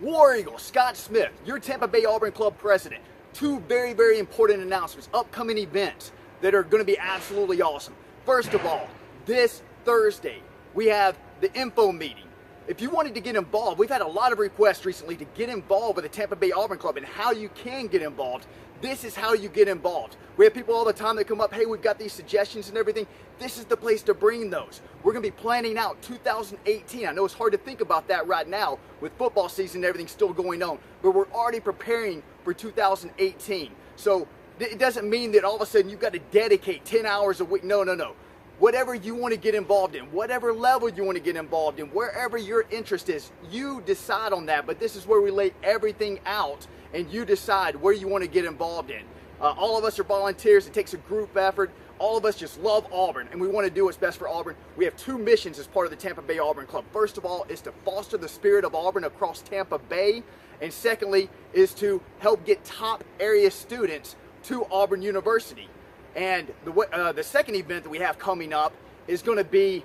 War Eagle, Scott Smith, your Tampa Bay Auburn Club president. Two very, very important announcements, upcoming events that are going to be absolutely awesome. First of all, this Thursday, we have the info meeting. If you wanted to get involved, we've had a lot of requests recently to get involved with the Tampa Bay Auburn Club and how you can get involved. This is how you get involved. We have people all the time that come up, hey, we've got these suggestions and everything. This is the place to bring those. We're going to be planning out 2018. I know it's hard to think about that right now with football season and everything still going on, but we're already preparing for 2018. So it doesn't mean that all of a sudden you've got to dedicate 10 hours a week. No, no, no. Whatever you want to get involved in, whatever level you want to get involved in, wherever your interest is, you decide on that. But this is where we lay everything out and you decide where you want to get involved in. All of us are volunteers. It takes a group effort. All of us just love Auburn and we want to do what's best for Auburn. We have two missions as part of the Tampa Bay Auburn Club. First of all is to foster the spirit of Auburn across Tampa Bay. And secondly is to help get top area students to Auburn University. And the second event that we have coming up is going to be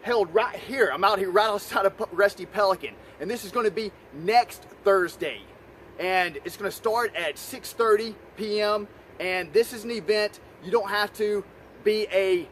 held right here. I'm out here right outside of Rusty Pelican. And this is going to be next Thursday. And it's going to start at 6:30 p.m. And this is an event. You don't have to be a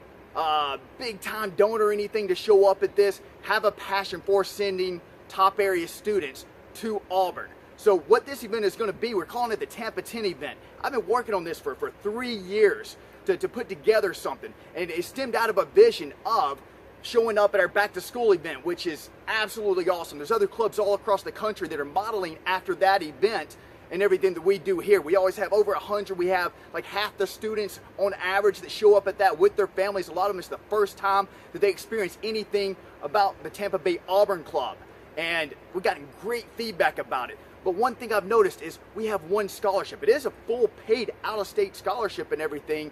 big time donor or anything to show up at this. Have a passion for sending top area students to Auburn. So what this event is going to be, we're calling it the Tampa 10 event. I've been working on this for 3 years to put together something. And it stemmed out of a vision of showing up at our back to school event, which is absolutely awesome. There's other clubs all across the country that are modeling after that event and everything that we do here. We always have over 100. We have like half the students on average that show up at that with their families. A lot of them, it's the first time that they experience anything about the Tampa Bay Auburn Club. And we've gotten great feedback about it. But one thing I've noticed is we have one scholarship. It is a full paid out-of-state scholarship and everything.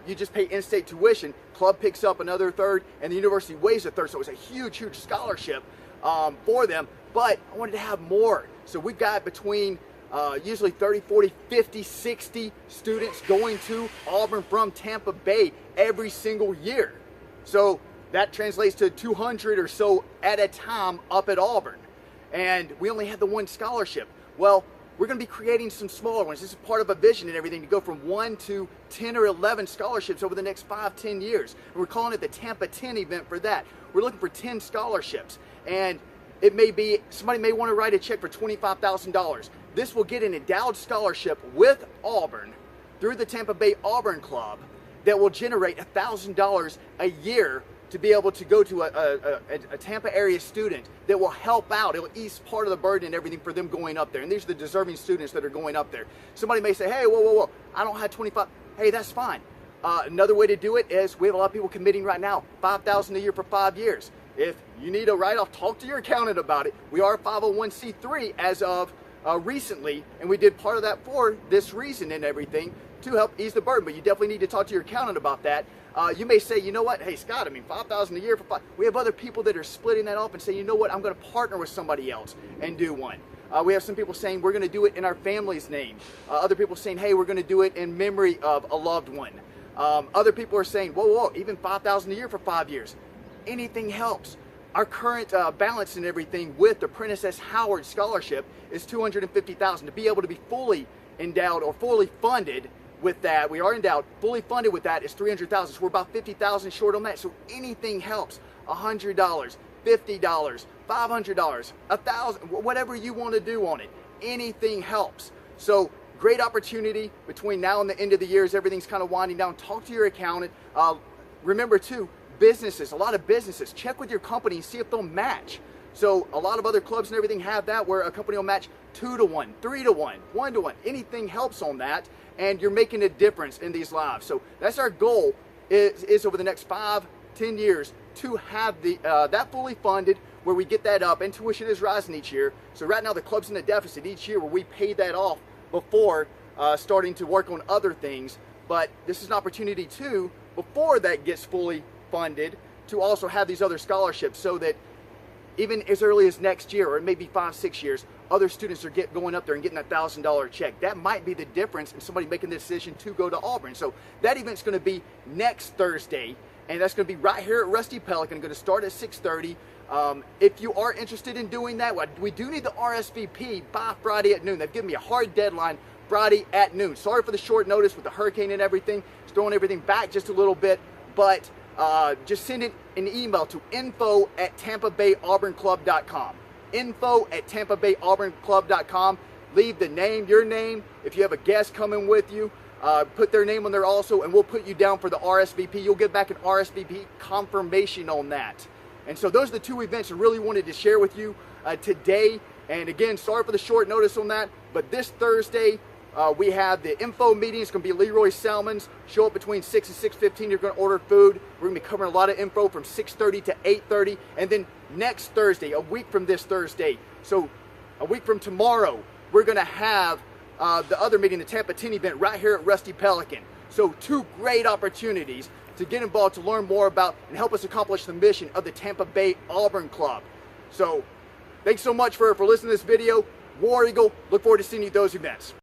You just pay in-state tuition. Club picks up another third, and the university waives a third. So it's a huge, huge scholarship for them. But I wanted to have more. So we've got between usually 30, 40, 50, 60 students going to Auburn from Tampa Bay every single year. So that translates to 200 or so at a time up at Auburn. And we only had the one scholarship. Well, we're going to be creating some smaller ones. This is part of a vision and everything to go from 1 to 10 or 11 scholarships over the next 5, 10 years. And we're calling it the Tampa 10 event for that. We're looking for 10 scholarships. And it may be, somebody may want to write a check for $25,000. This will get an endowed scholarship with Auburn through the Tampa Bay Auburn Club that will generate $1,000 a year to be able to go to a Tampa area student that will help out. It will ease part of the burden and everything for them going up there. And these are the deserving students that are going up there. Somebody may say, hey, whoa, I don't have 25. Hey, that's fine. Another way to do it is we have a lot of people committing right now, $5,000 a year for 5 years. If you need a write-off, talk to your accountant about it. We are a 501c3 as of recently, and we did part of that for this reason and everything to help ease the burden. But you definitely need to talk to your accountant about that. You may say, you know what, hey Scott, I mean $5,000 a year for 5. We have other people that are splitting that off and say, you know what, I'm going to partner with somebody else and do one. We have some people saying we're going to do it in our family's name. Other people saying, hey, we're going to do it in memory of a loved one. Other people are saying, whoa, even $5,000 a year for 5 years. Anything helps. Our current balance and everything with the Prentice S. Howard Scholarship is $250,000. To be able to be fully endowed or fully funded with that, we are endowed, fully funded with that is $300,000. So we're about $50,000 short on that. So anything helps. $100, $50, $500, $1,000, whatever you want to do on it. Anything helps. So great opportunity between now and the end of the year as everything's kind of winding down. Talk to your accountant. Remember too, businesses, a lot of businesses, check with your company and see if they'll match. So a lot of other clubs and everything have that where a company will match 2 to 1, 3 to 1, 1 to 1. Anything helps on that, and you're making a difference in these lives. So that's our goal is over the next 5, 10 years to have the that fully funded where we get that up, and tuition is rising each year. So right now the club's in a deficit each year where we pay that off before starting to work on other things. But this is an opportunity too, before that gets fully funded, to also have these other scholarships so that even as early as next year, or maybe 5, 6 years, other students are going up there and getting that $1,000 check. That might be the difference in somebody making the decision to go to Auburn. So that event's going to be next Thursday, and that's going to be right here at Rusty Pelican. Going to start at 6:30. If you are interested in doing that, we do need the RSVP by Friday at noon. They've given me a hard deadline, Friday at noon. Sorry for the short notice with the hurricane and everything. It's throwing everything back just a little bit, but just send it an email to info@tampabayauburnClub.com. info@tampabayauburnClub.com. Leave the name, your name. If you have a guest coming with you, put their name on there also, and we'll put you down for the RSVP. You'll get back an RSVP confirmation on that. And so those are the two events I really wanted to share with you today. And again, sorry for the short notice on that, but this Thursday, we have the info meeting. It's going to be Leroy Salmon's. Show up between 6 and 6:15. You're going to order food. We're going to be covering a lot of info from 6:30 to 8:30. And then next Thursday, a week from this Thursday, so a week from tomorrow, we're going to have the other meeting, the Tampa 10 event, right here at Rusty Pelican. So two great opportunities to get involved, to learn more about, and help us accomplish the mission of the Tampa Bay Auburn Club. So thanks so much for listening to this video. War Eagle, look forward to seeing you at those events.